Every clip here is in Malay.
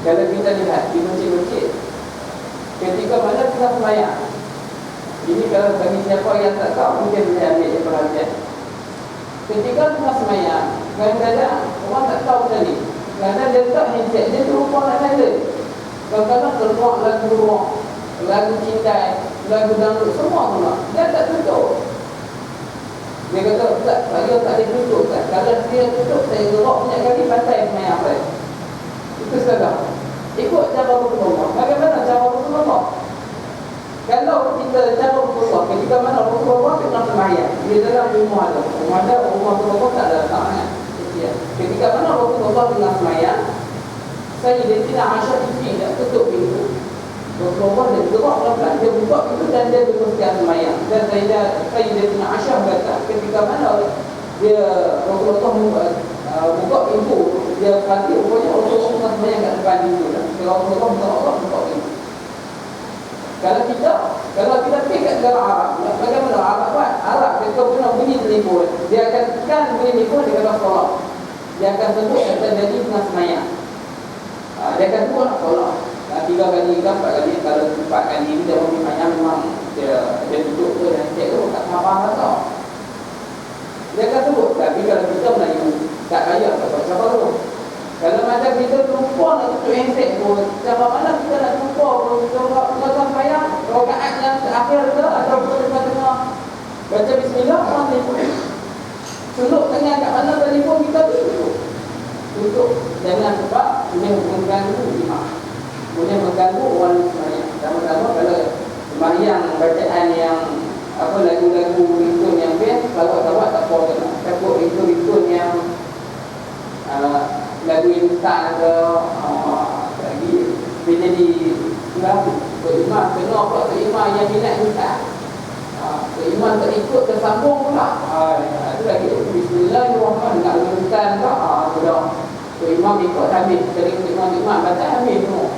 Kalau kita lihat di masjid-masjid, ketika mana kita sembahyang, ini kalau bagi siapa yang tak tahu mungkin saya ambil perhatian. Ketika kita sembahyang, kadang-kadang orang tak tahu tadi, kadang dia tak handset, dia terlupa nak silent. Kadang-kadang terlupa lagu rock, lagu cinta, lagu dangdut, semua pula dia tak tutup. Dia kata, tak, saya tak boleh tutup kan. Kalau dia tutup, saya gerak banyak kali pantai sembahyang saya. Itu sekarang. Ikut cara Rasulullah. Bagaimana cara Rasulullah? Kalau kita cara Rasulullah, ketika mana Rasulullah kita sembahyang, dia dalam rumah ada. Rumah Rasulullah tak ada tangan. Ketika mana Rasulullah tengah sembahyang, Sayyidatina Aisyah tidak tutup pintu. Rasulullah dia gerak pelan-pelan, dia buka pintu dan dia teruskan sembahyang. Dan Sayyidatina Aisyah kata, ketika mana dia Rasulullah buka pintu, dia perhati rupanya Rasulullah sembahyang kat depan pintu. Kalau Rasulullah buka pintu. Kalau kita pergi kat negara Arab, bagaimana Arab buat? Arab ketika pernah bunyi telefon, dia akan tekan bunyi telefon, dia akan solat. Dia akan sebut kata jadi tengah sembahyang. Dia akan buat nak solat. 3 kali ke 4 kali, kalau 4 kali dia orang sembahyang memang dia duduk tu dan cek tu tak faham tau. Dia akan sebut. Tapi kalau kita Melayu tak payah tak siapa tu. Kalau macam kita lupa nak tutup handset pun, macam mana kita nak lupa pun, kita sembahyang rakaat yang terakhir ke ataupun tengah-tengah baca bismillah, orang telefon. Seluk tengah kat mana telefon kita tutup. Jangan sebab boleh mengganggu imam. Boleh mengganggu orang sembahyang. Sama-sama kalau sembahyang bacaan yang lagu-lagu ringtone yang best, lawak-lawak tak apa kena. Takut ringtone yang lagu instan ke lagi dia jadi lagu imam kena pula imam yang minat instan, imam tak ikut tersambung pula, itu lagi bismillahirrahmanirrahim nak lagu instan ke sudah imam ikut habis, jadi imam baca habis semua.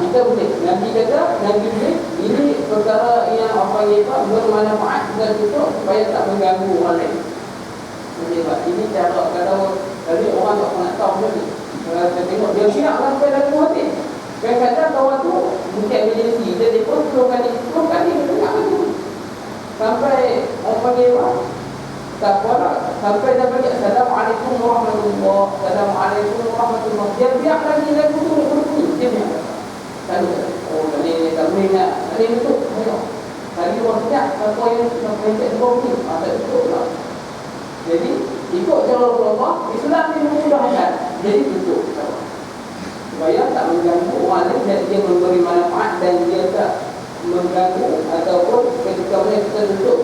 Kita boleh Nabi kata, Nabi boleh ini perkara yang bermanfaat dan tutup supaya tak mengganggu orang lain. Ini cara kalau orang tak nak tahu ni. Kalau saya tengok dia siap sampai dalam hati. Kadang-kadang kawan tu mungkin emergency, dia telefon 10 kali dia dengar lagi. Sampai orang panggil tak apa, sampai dia bagi Assalamualaikum warahmatullahi wabarakatuh. Assalamualaikum warahmatullahi wabarakatuh. Dia biar lagi lagu tu berbunyi. Dia biar. Lalu tadi tak boleh nak tadi betul. Tadi orang siap apa yang sampai tak berbunyi. Tak betul lah. Jadi ikut cara Rasulullah, Islam ni memudahkan. Jadi tutup supaya tak mengganggu orang lain dan dia memberi manfaat dan dia tak mengganggu ataupun ketika mana kita tutup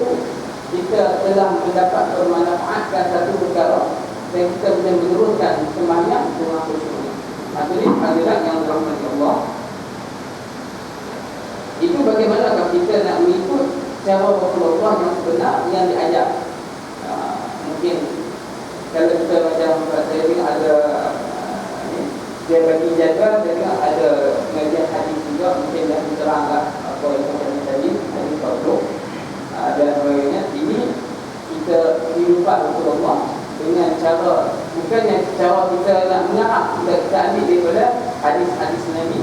kita telah mendapat bermanfaatkan satu perkara dan kita boleh meneruskan sembahyang dengan khusyuk. Hadirin hadirat yang dirahmati Allah, itu bagaimana kalau kita nak mengikut cara Rasulullah yang sebenar yang diajar. Mungkin kalau kita macam saya tengok ada dia bagi jaga, dia tengok ada pengajian hadis juga, mungkin dah diterangkan apa yang saya tadi hadis Rasul dan sebagainya. Ini kita diubah Rasulullah dengan cara, bukan yang cara kita nak mengarang, kita ambil daripada hadis-hadis Nabi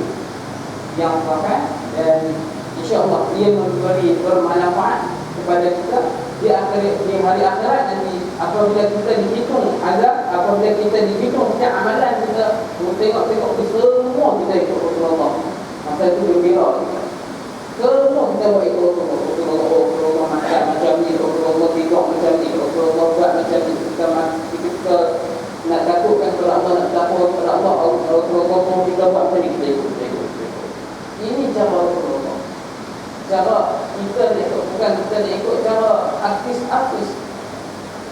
yang sahih dan insya-Allah ia memberi bermanfaat kepada kita di hari akhirat nanti. Apabila kita dihitung apabila kita dihitung setiap amalan kita, tengok semua kita ikut Rasulullah. Masa itu gembira kita. Semua kita buat ikut Rasulullah makan macam ni, Rasulullah tidur macam ni, Rasulullah buat macam ni. Kita nak takutkan kepada Allah, nak takut kepada Allah, Rasulullah pun kita buat macam ni, kita ikut. Ini cara Rasulullah. Cara kita ikut, bukan kita ikut cara artis.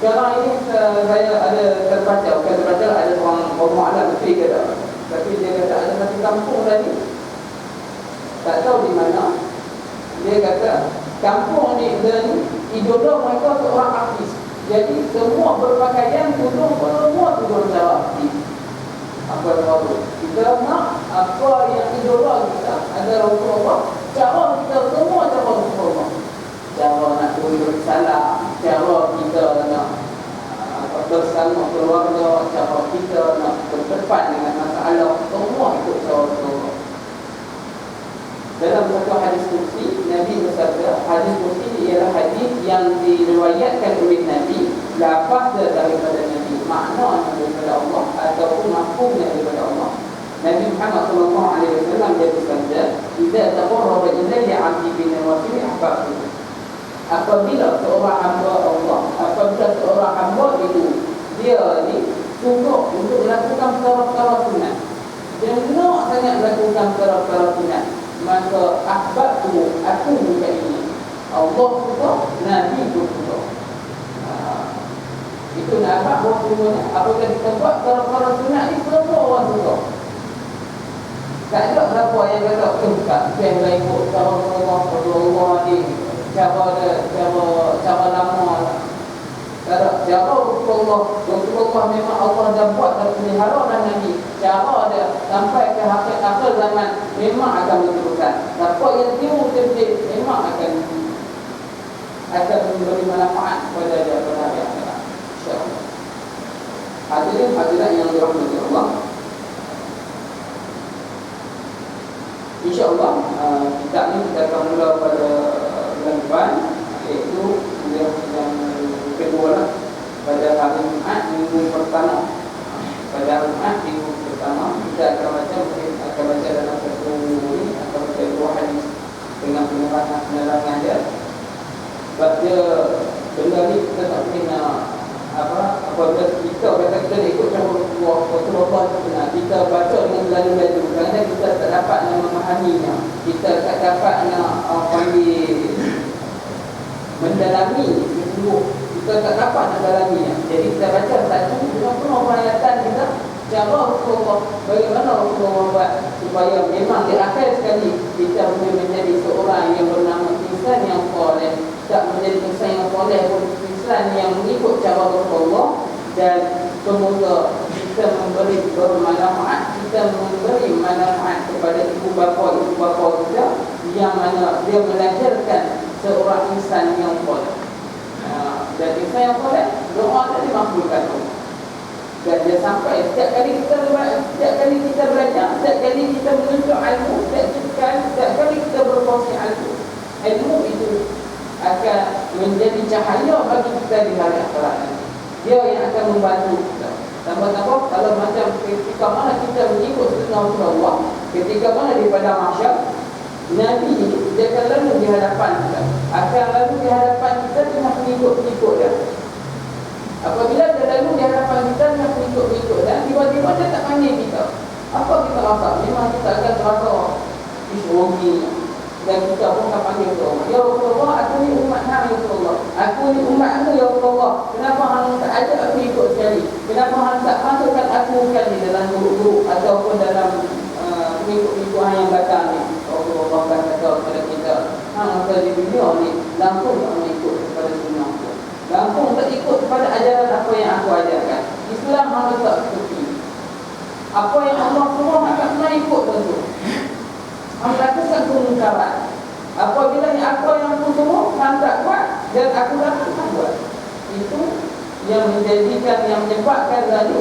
Sekarang ini saya ada terbaca ada orang alam mesti kata, tapi dia kata ada satu kampung tadi, tak tahu di mana. Dia kata kampung ni idola mereka seorang artis. Jadi semua berpakaian tudung semua tudung cara artis. Apa tahu kita nak apa yang idola kita ada Rasulullah. Cara kita semua cara Rasulullah. Cara nak bersalah, cara kita nak bersama keluarga, cara kita nak berdepan dengan masalah, semua itu hadis kursi, Nabi bersabda, hadis kursi ialah hadis yang diriwayatkan oleh Nabi, lafaz daripada Nabi, makna daripada Allah ataupun mafhumnya daripada Allah. Nabi Muhammad SAW dia bersabda, "Idza taqarraba ilayya 'abdi bin nawafil ahbabtu." Apabila seorang hamba Allah, apabila seorang hamba itu dia ni suka untuk melakukan perkara-perkara sunat, dia nak sangat melakukan perkara-perkara sunat, maka ahbabtu, aku juga ini. Allah suka, Nabi pun suka. Itu nak buat semuanya. Apabila kita buat perkara-perkara sunat ni, semua orang suka. Tak ada berapa yang kata bukan saya boleh ikut cara Allah ni, cara lama. Cara Rasulullah memang Allah dah buat dan pelihara dan Nabi. Cara dia sampai ke akhir zaman memang akan diteruskan. Siapa yang tiru betul-betul memang akan memberi manfaat kepada dia pada hari akhirat. InsyaAllah. Hadirin yang dirahmati Allah, InsyaAllah kitab ni kita akan mula pada bulan depan, iaitu yang kedua lah, pada hari Jumaat minggu pertama. Pada hari Jumaat minggu pertama kita akan baca dalam satu ini, akan baca dua hadis dengan penerangan dia. Sebab dia benda ni kita tak boleh nak apabila kita kata kita ikut cara Rasulullah benar, kita baca dengan lalu-lalu, kadang-kadang kita tak dapat nak memahaminya, kita tak dapat nak mendalami sungguh, kita tak dapat nak dalaminya. Jadi kita baca satu dengan penuh penghayatan kita, cara Rasulullah, bagaimana Rasulullah buat supaya memang di akhir sekali kita boleh menjadi seorang yang bernama insan yang soleh, tak menjadi insan yang soleh pun insan yang mengikut cara Rasulullah. Dan semoga kita memberi bermanfaat, kita memberi manfaat kepada ibu bapa kita yang mana dia melahirkan seorang insan yang soleh. Dan insan yang soleh, doa dia dimakbulkan. Dan dia sampai setiap kali kita belajar, setiap kali kita menuntut ilmu, setiap kali kita berkongsi ilmu itu akan menjadi cahaya bagi kita di hari akhirat nanti. Dia yang akan membantu kita. Tambah-tambah kalau macam ketika mana kita mengikut sunnah Rasulullah, ketika mana di padang mahsyar, Nabi dia akan lalu di hadapan kita, akan lalu di hadapan kita dengan pengikut-pengikut dia. Apabila dia lalu di hadapan kita dengan pengikut-pengikut dan tiba-tiba dia tak panggil kita, apa kita rasa? Memang kita akan terasa isroginya. Dan kita pun akan panggil Rasulullah, "Ya Rasulullah, aku ni umat hang ya Rasulullah, aku ni umatmu ya Rasulullah, kenapa hang tak ajak aku ikut sekali? Kenapa hang tak masukkan aku sekali dalam guru-guru ataupun dalam pengikut-pengikut hang yang datang ni?" Rasulullah kata kepada kita, hang masa di dunia ni langsung tak mengikut kepada sunnah aku, langsung tak ikut kepada ajaran apa yang aku ajarkan. Islam hang tak seperti apa yang Allah semua hang tak pernah ikut tentu. Hang lakukan kemungkaran. Apabila apa yang aku semua hang tak buat dan aku lakukan buat, itu yang menjadikan, yang menyebabkan tadi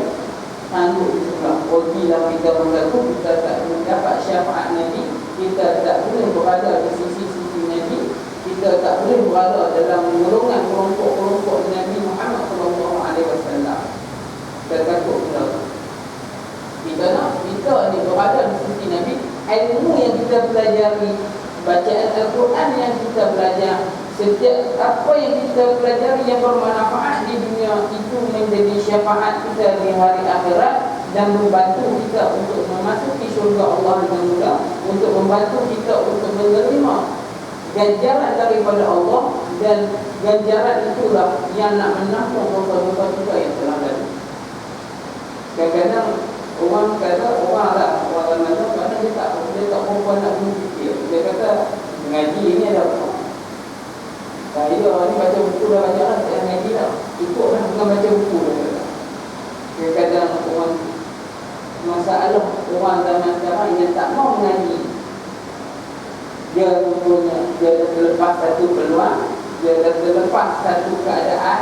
tangguh di sebelah. Pergilah kita mengaku kita tak mendapat syafaat Nabi, kita tak boleh berada di sisi-sisi Nabi, kita tak boleh berada dalam golongan kelompok-kelompok Nabi Muhammad SAW. Kita takut kita ni berada di sisi Nabi. Ilmu yang kita pelajari, bacaan Al-Quran yang kita belajar, setiap apa yang kita pelajari yang bermanfaat di dunia itu menjadi syafaat kita di hari akhirat dan membantu kita untuk memasuki syurga Allah dengan mudah, untuk membantu kita untuk menerima ganjaran daripada Allah, dan ganjaran itulah yang nak menampung dosa-dosa kita yang telah lalu. Kadang-kadang orang kata, orang ramai-ramai kerana dia tak berapa nak berfikir. Dia kata, mengaji ini ada apa? Saya ni baca buku dah baca lah, saya mengaji dah. Ikutlah, bukan baca buku dah. Kadang-kadang orang, masalah orang zaman sekarang yang tak mau mengaji, dia dah terlepas satu peluang, dia dah terlepas satu keadaan,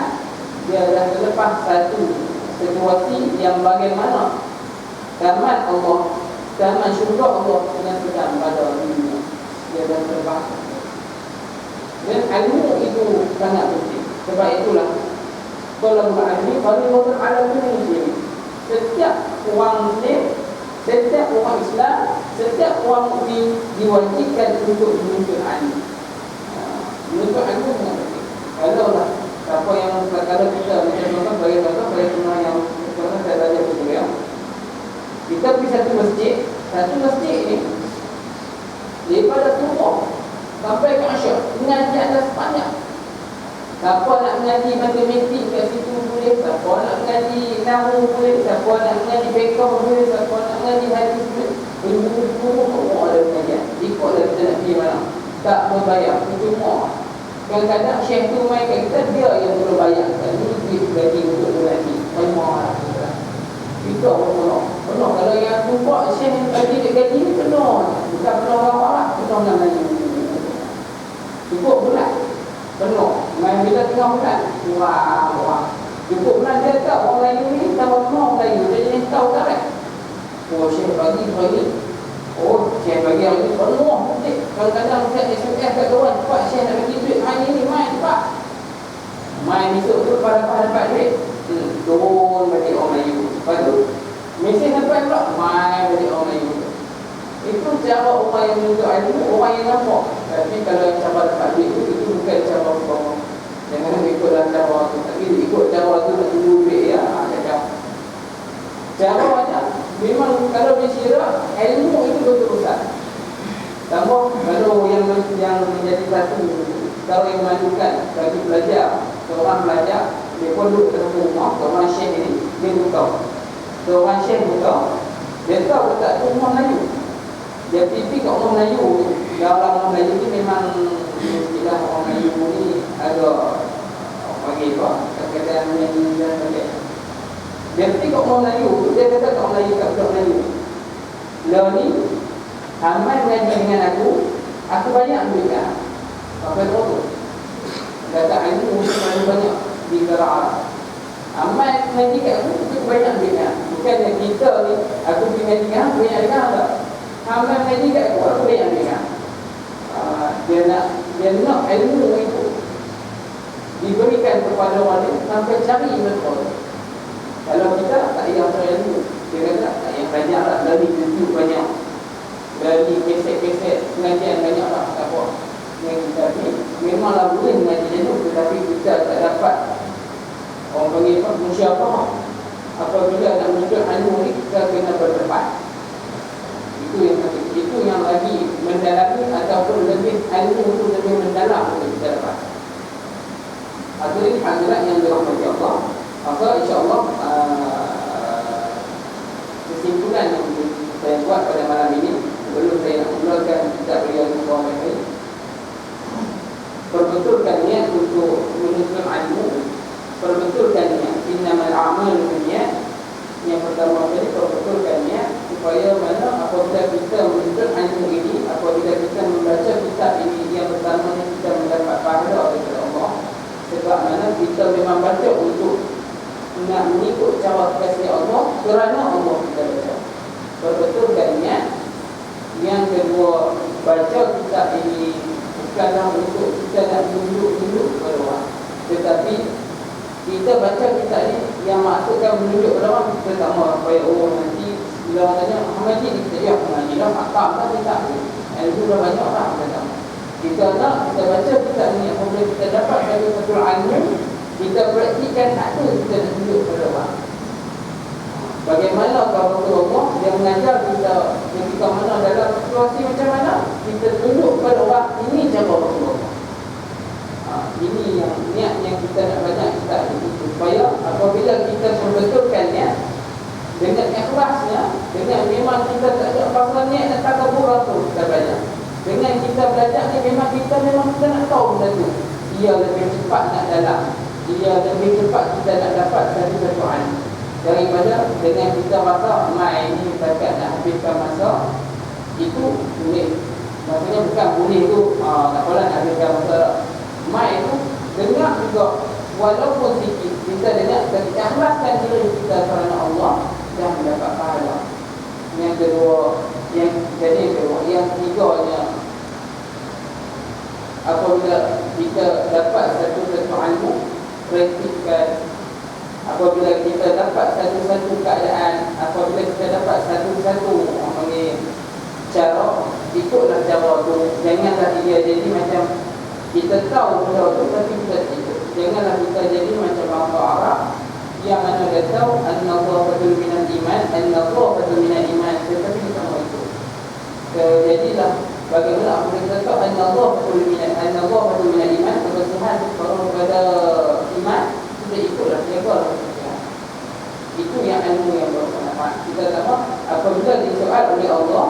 dia dah terlepas satu situasi yang bagaimana tamat Allah, tamat syurga Allah dengan sedang pada dunia. dia dah terbang. Dan ilmu itu sangat penting. Sebab itulah kalau berani kalau beralamin muslim, setiap orang Muslim, setiap orang Islam, setiap orang mukmin diwajibkan untuk menuntut ilmu. Menuntut ilmu sangat penting. Kalau lah siapa yang kalau kita macam bagi contoh yang contoh saya belajar betul ya. Kita pergi satu masjid ni daripada subuh sampai ke asyik mengaji ada sepanjang. Siapa nak mengaji matematik kat situ boleh, siapa nak mengaji nahwu boleh, siapa nak mengaji fiqh boleh, siapa nak mengaji hadis boleh. Semua ada pengajian. Ikutlah kita nak pergi mana. Tak berbayar, cuma kadang-kadang syekh tu main kat kita, dia yang perlu bayar. Ini duit gaji untuk mengaji. Memang lah. Itu apa penuh. Kalau yang nampak syekh yang gaji gaji ni penuh. Bukan penuh orang lah, penuh nak mengaji. Cukup bulan penuh. Main bila tengah bulan wah. Cukup bulan dia tahu orang Melayu ni tahu semua Melayu. Dia jenis tahu tak kan? Oh syekh bagi oh syekh bagi hari ni penuh. Kadang-kadang saya SMS kat kawan, cepat syekh nak bagi duit hari ni, main cepat. Main esok tu pada dapat duit, turun bagi orang Melayu. Lepas tu mesin dapat pula, main bagi orang Melayu. Itu cara orang yang menuntut ilmu, orang yang nampak. Tapi kalau yang cara dapat duit itu bukan cara orang. Jangan ikutlah cara tu. Tapi ikut cara tu nak tunggu duit ya. Caranya memang kalau bersyirah, ilmu itu betul-betul. Tambah kalau yang menjadi satu, kalau yang memajukan bagi pelajar, seorang pelajar dia pun duduk dalam rumah, seorang syekh ini dia buka. Seorang syekh buka, dia tahu letak tu rumah Melayu. Dia pergi kat orang Melayu. Dalam orang Melayu ni memang istilah orang Melayu ni agak panggil apa? Kadang-kadang yang pakai. Dia pergi kat orang Melayu, dia kata kat orang Melayu, kat budak Melayu. Lo ni Amal mengaji dengan aku banyak berikan. Apa itu? Kata ilmu terlalu banyak di Arab. Amal mengaji kat aku banyak berikan. Bukannya kita ni, aku pergi mengaji dengan aku banyak berikan tak? Amal mengaji kat aku banyak berikan. Dia nak ilmu itu diberikan kepada orang lain sampai cari betul. Kalau kita tak payah cari ilmu, dia kata tak payah banyak lah, dari YouTube banyak. Dari keset-keset pengajian banyak lah, tak apa. Tapi memanglah boleh mengaji jenuh, tetapi kita tak dapat orang panggil apa, musyawarah. Apabila nak menuntut ilmu ni, kita kena berdebat. Itu yang penting. Itu yang lagi mendalami ataupun lebih ilmu itu lebih mendalam untuk kita dapat. Hadirin hadirat yang dirahmati Allah. Maka insya-Allah kesimpulan yang saya buat pada malam ini, sebelum saya nak mulakan kitab beliau Muhammad ini, perbetulkan niat untuk menuntut ilmu, perbetulkan niat innamal a'malu binniyat. Yang pertama kali perbetulkan niat supaya mana apabila kita menuntut ilmu ini, apabila kita membaca kitab ini, yang pertama kita mendapat pahala daripada Allah. Sebab mana kita memang baca untuk nak mengikut cara kasih Allah, kerana Allah kita baca. Perbetulkan niat. Yang kedua, baca kitab ini bukanlah untuk kita nak menunjuk kepada orang, tetapi kita baca kitab ini yang maksudkan menunjuk kepada orang. Kita tak mahu supaya nanti bila orang tanya Ahmadi ni, kita mengaji dah makam lah kitab ni, ilmu dah banyak lah. Kita nak kita baca kitab ini, apabila kita dapat dari satu ilmu, kita praktikan tak tu kita nak tunjuk kepada orang. Bagaimana kalau Allah yang mengajar kita ketika mana dalam situasi macam mana kita tunjuk kepada orang, ini cara Rasulullah. Ini yang niat yang kita nak banyak kita ini, supaya apabila kita membetulkannya dengan ikhlasnya, dengan memang kita tak ada pasal niat nak takabur Rasul, kita belajar. Dengan kita belajar ni memang kita nak tahu benda tu. Dia lebih cepat nak dalam, dia lebih cepat kita nak dapat satu ilmu daripada dengan kita rasa mai ini setakat nak habiskan masa. Itu boleh, maksudnya bukan boleh tu tak apalah nak habiskan masa. Mai itu dengar juga, walaupun sikit kita dengar, kita ikhlaskan diri kita kerana Allah dan mendapat pahala. Yang kedua, yang kedua, yang ketiganya apabila kita dapat satu ilmu, praktikkan. Apabila kita dapat satu-satu keadaan, apabila kita dapat satu-satu cara, ikutlah cara tu. Janganlah dia jadi macam kita tahu benda tu tapi kita tak ikut. Janganlah kita jadi macam bangsa Arab yang mana dia tahu an-nadhafatu fatul minal iman, an-nadhafatu minal iman, tetapi kita mau ikut. Jadilah bagaimana apabila kita tahu an-nadhafatu minal iman, kebersihan daripada iman, kita ikutlah, jagalah kebersihan. Itu yang ilmu yang bermanfaat. Kita tahu apabila disoal oleh Allah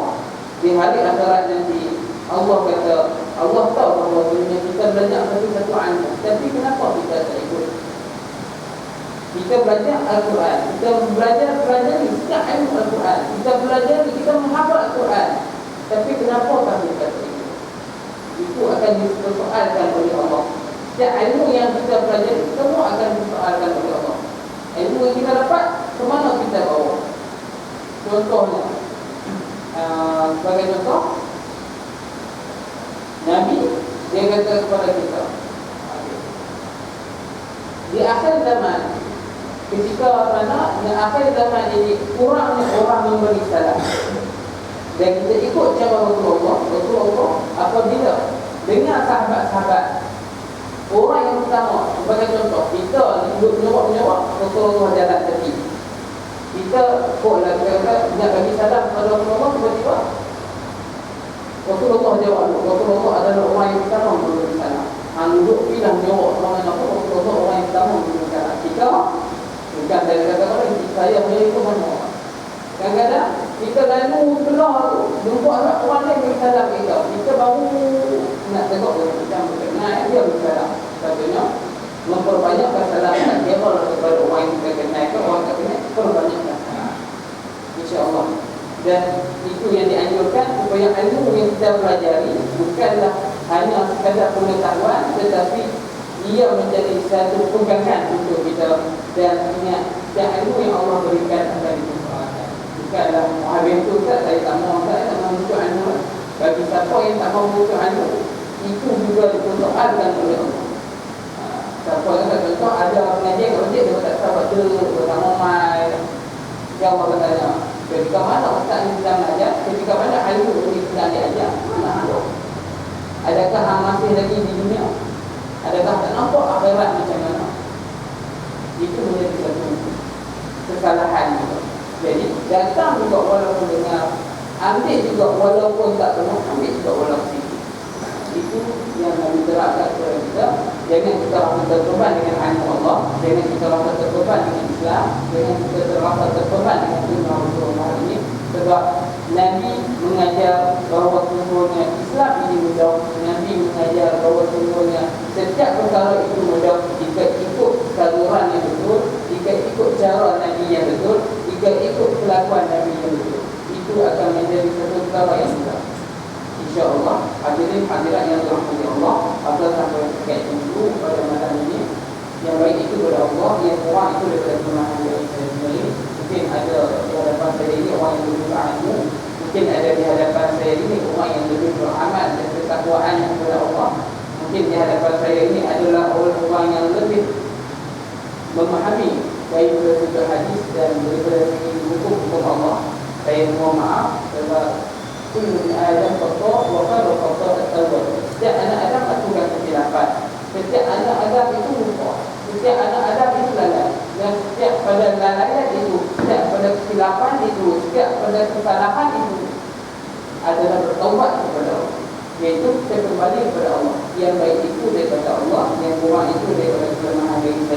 di hari akhirat nanti, Allah kata, Allah tahu bahawa dunia kita belajar satu-satu ilmu, tapi kenapa kita tak ikut? Kita belajar Al-Quran, kita belajar setiap ilmu Al-Quran, kita belajar, kita menghafal Al-Quran, tapi kenapa kami tak ikut? Itu akan dipersoalkan oleh Allah. Setiap ilmu yang kita pelajari semua akan dipersoalkan oleh Allah. Ilmu yang kita dapat, ke mana kita bawa? Contohnya, sebagai contoh, Nabi dia kata kepada kita, di akhir zaman, ketika mana di akhir zaman ini kurangnya orang memberi salam, dan kita ikut cara Rasulullah apabila dengan sahabat-sahabat, orang yang pertama, sebagai contoh, kita duduk menyorok-menyorok, Rasulullah jalan tepi, kita koklah kata nak bagi salam kepada Rasulullah, tiba-tiba Rasulullah jawab. Rasulullah adalah orang yang pertama memberi salam. Duduk bilang jawab orang yang Rasulullah orang yang pertama memberi salam. Kita bukan dari kata-kata saya punya itu mana. Kadang-kadang kita lalu keluar tu, jumpa orang lain beri salam kita, kita baru nak tengok macam berkenal dia beri salam. Satunya memperbanyakkan salam dia kepada orang yang kita kenal ke orang tak kenal, perbanyakkan salam, insya-Allah. Dan itu yang dianjurkan supaya ilmu yang kita pelajari bukanlah hanya sekadar pengetahuan, tetapi ia menjadi satu pegangan untuk kita. Dan ingat, setiap ilmu yang Allah berikan akan dipersoalkan. Bukanlah habis tu saya tak mau menuntut ilmu. Bagi siapa yang tak mau menuntut ilmu, itu juga dipersoalkan oleh Allah. Siapa yang tak contoh, ada pengajian kat masjid, dia tak sahabat tu bersama mai. Dia Allah bertanya, ketika mana ustaz ni sedang mengajar, ketika mana ilmu ini sedang diajar, mana ada? Adakah hang masih lagi di dunia? Adakah tak nampak akhirat macam mana? Itu menjadi satu kesalahan juga. Jadi datang juga walaupun dengar, ambil juga walaupun tak penuh, ambil juga walaupun sikit. Itu yang Nabi terapkan kepada kita. Jangan kita rasa terbeban dengan ilmu Allah, jangan kita rasa terbeban dengan Islam, jangan kita rasa terbeban dengan sunnah Rasulullah ini. Sebab Nabi mengajar bahawa sesungguhnya Islam ini mudah. Nabi mengajar bahawa sesungguhnya setiap perkara itu mudah jika ikut saluran yang betul, jika ikut cara Nabi yang betul, jika ikut kelakuan Nabi yang betul. Itu akan menjadi satu perkara yang mudah, insya-Allah. Hadirat yang dirahmati Allah, apa sampai terkait dulu pada malam ini. Yang baik itu kepada Allah, yang kurang itu daripada kelemahan diri saya sendiri. Mungkin ada di hadapan saya ini orang yang lebih berilmu, mungkin ada di hadapan saya ini orang yang lebih beramal dan ketakwaan kepada Allah. Mungkin di hadapan saya ini adalah orang yang lebih memahami baik dari segi hadis dan daripada segi hukum Allah. Saya mohon maaf sebab kullu Adam khata wa khairu khata at-tawbah. Setiap anak Adam lakukan kesilapan. Setiap anak Adam itu lupa. Setiap anak Adam itu lalai. Dan setiap pada lalaian itu, setiap pada kesilapan itu, setiap pada kesalahan itu adalah bertaubat kepada Allah. Iaitu kita kembali kepada Allah. Yang baik itu daripada Allah, yang kurang itu daripada kelemahan diri saya